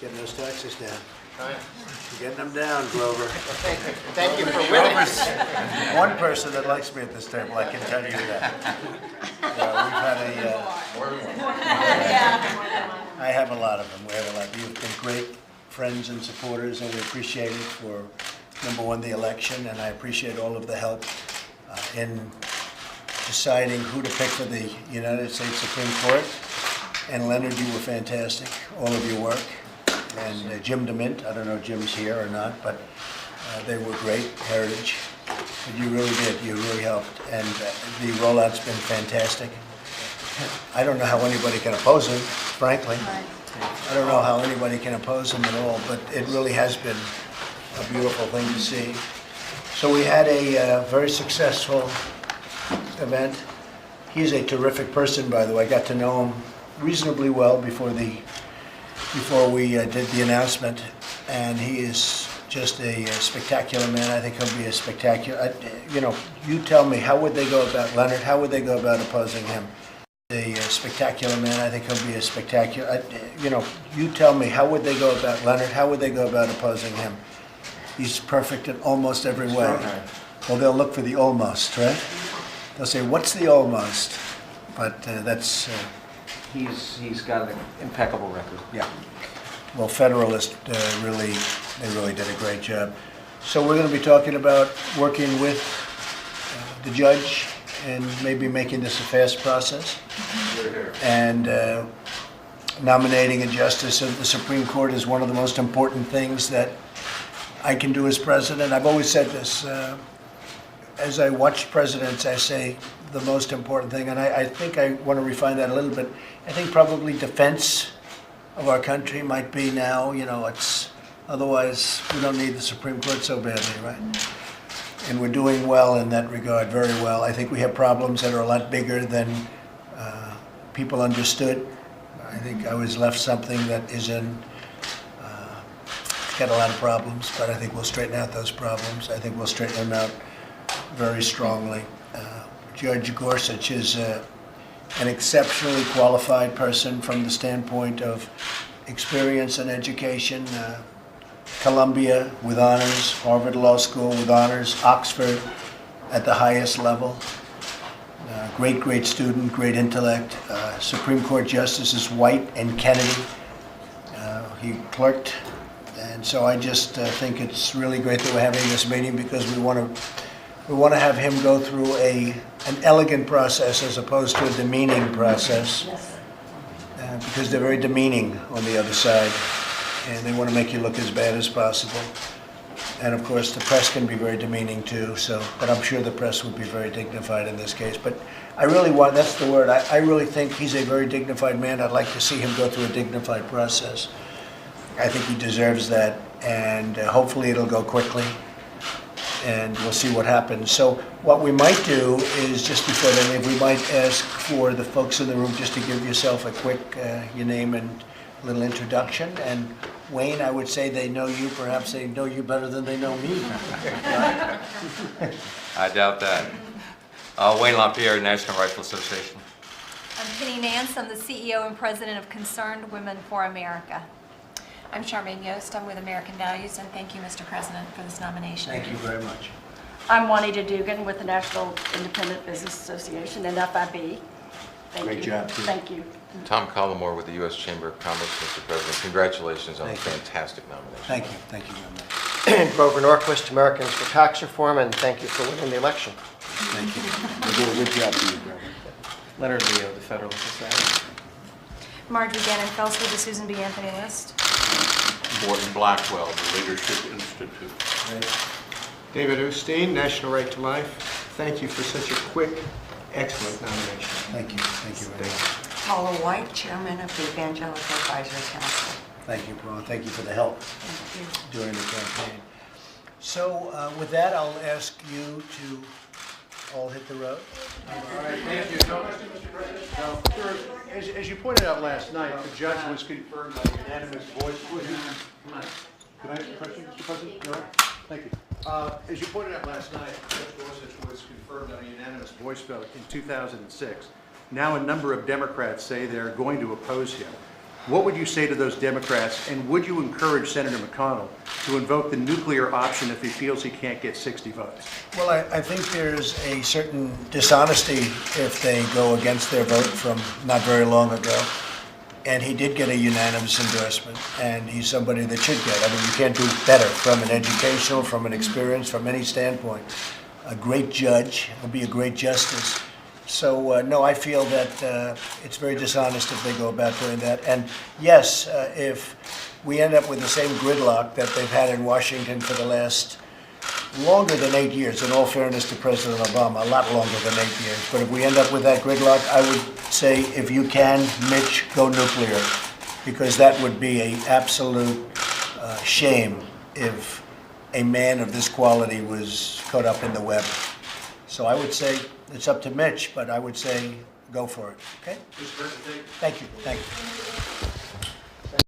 Getting those taxes down. Getting them down, Grover. Thank you for winning. One person that likes me at this table, I can tell you that. I have a lot of them. We have a lot. You've been great friends and supporters, and we appreciate it for, number one, the election, and I appreciate all of the help in deciding who to pick for the United States Supreme Court. And Leonard, you were fantastic, all of your work. And Jim DeMint, I don't know if Jim's here or not, but they were great, Heritage. But you really did, you really helped. And the rollout's been fantastic. I don't know how anybody can oppose him, frankly. I don't know how anybody can oppose him at all, but it really has been a beautiful thing to see. So we had a very successful event. He's a terrific person, by the way. I got to know him reasonably well before we did the announcement, and he is just a spectacular man. I think he'll be a spectacular. You tell me, how would they go about Leonard? How would they go about opposing him? A spectacular man. I think he'll be a spectacular. You tell me, how would they go about Leonard? How would they go about opposing him? He's perfect in almost every way. Well, they'll look for the almost, right? They'll say, "What's the almost?" But that's. He's got an impeccable record. Yeah. Well, Federalist really did a great job. So we're going to be talking about working with the judge and maybe making this a fast process. And nominating a justice of the Supreme Court is one of the most important things that I can do as president. I've always said this. As I watch presidents, I say the most important thing, and I think I want to refine that a little bit. I think probably defense of our country might be now, it's, otherwise we don't need the Supreme Court so badly, right? And we're doing well in that regard, very well. I think we have problems that are a lot bigger than people understood. I think I was left something that is got a lot of problems, but I think we'll straighten out those problems. I think we'll straighten them out very strongly. Judge Gorsuch is an exceptionally qualified person from the standpoint of experience and education. Columbia with honors, Harvard Law School with honors, Oxford at the highest level. Great student, great intellect. Supreme Court Justices White and Kennedy. He clerked. And so I just think it's really great that we're having this meeting, because we want to have him go through an elegant process as opposed to a demeaning process, because they're very demeaning on the other side, and they want to make you look as bad as possible. And of course, the press can be very demeaning too. But I'm sure the press would be very dignified in this case. But I really that's the word. I really think he's a very dignified man. I'd like to see him go through a dignified process. I think he deserves that, and hopefully it'll go quickly. And we'll see what happens. So what we might do is, just before then, we might ask for the folks in the room just to give yourself a quick, your name and a little introduction. And Wayne, I would say they know you. Perhaps they know you better than they know me. I doubt that. Wayne LaPierre, National Rifle Association. I'm Penny Nance. I'm the CEO and President of Concerned Women for America. I'm Charmaine Yost. I'm with American Values, and thank you, Mr. President, for this nomination. Thank you very much. I'm Juanita Dugan with the National Independent Business Association and FIB. Great job, too. Thank you. Tom Collmore with the U.S. Chamber of Commerce, Mr. President. Congratulations on a fantastic nomination. Thank you. Thank you very much. Grover Norquist, Americans for Tax Reform, and thank you for winning the election. Thank you. You did a good job for you, Grover. Leonard Leo, the Federalist Society. Marjorie Gannon Phelps with the Susan B. Anthony List. Morton Blackwell, the Leadership Institute. David Osteen, National Right to Life. Thank you for such a quick, excellent nomination. Thank you. Thank you very much. Paula White, Chairman of the Evangelical Advisory Council. Thank you, Paula. Thank you for the help during the campaign. So with that, I'll ask you to all hit the road. All right, thank you. Now, first, as you pointed out last night, the judge was confirmed by unanimous voice. Can I ask a question, Mr. President? No? Thank you. As you pointed out last night, Judge Gorsuch was confirmed on a unanimous voice vote in 2006. Now a number of Democrats say they're going to oppose him. what would you say to those Democrats, and would you encourage Senator McConnell to invoke the nuclear option if he feels he can't get 60 votes? Well, I think there's a certain dishonesty if they go against their vote from not very long ago. And he did get a unanimous endorsement, and he's somebody that should get. I mean, you can't do better from an educational, from an experience, from any standpoint. A great judge, will be a great justice. So, no, I feel that it's very dishonest if they go about doing that. And yes, if we end up with the same gridlock that they've had in Washington for the last longer than 8 years, in all fairness to President Obama, a lot longer than 8 years. But if we end up with that gridlock, I would say, if you can, Mitch, go nuclear, because that would be an absolute shame if a man of this quality was caught up in the web. So I would say it's up to Mitch, but I would say go for it. Okay? Thank you. Thank you.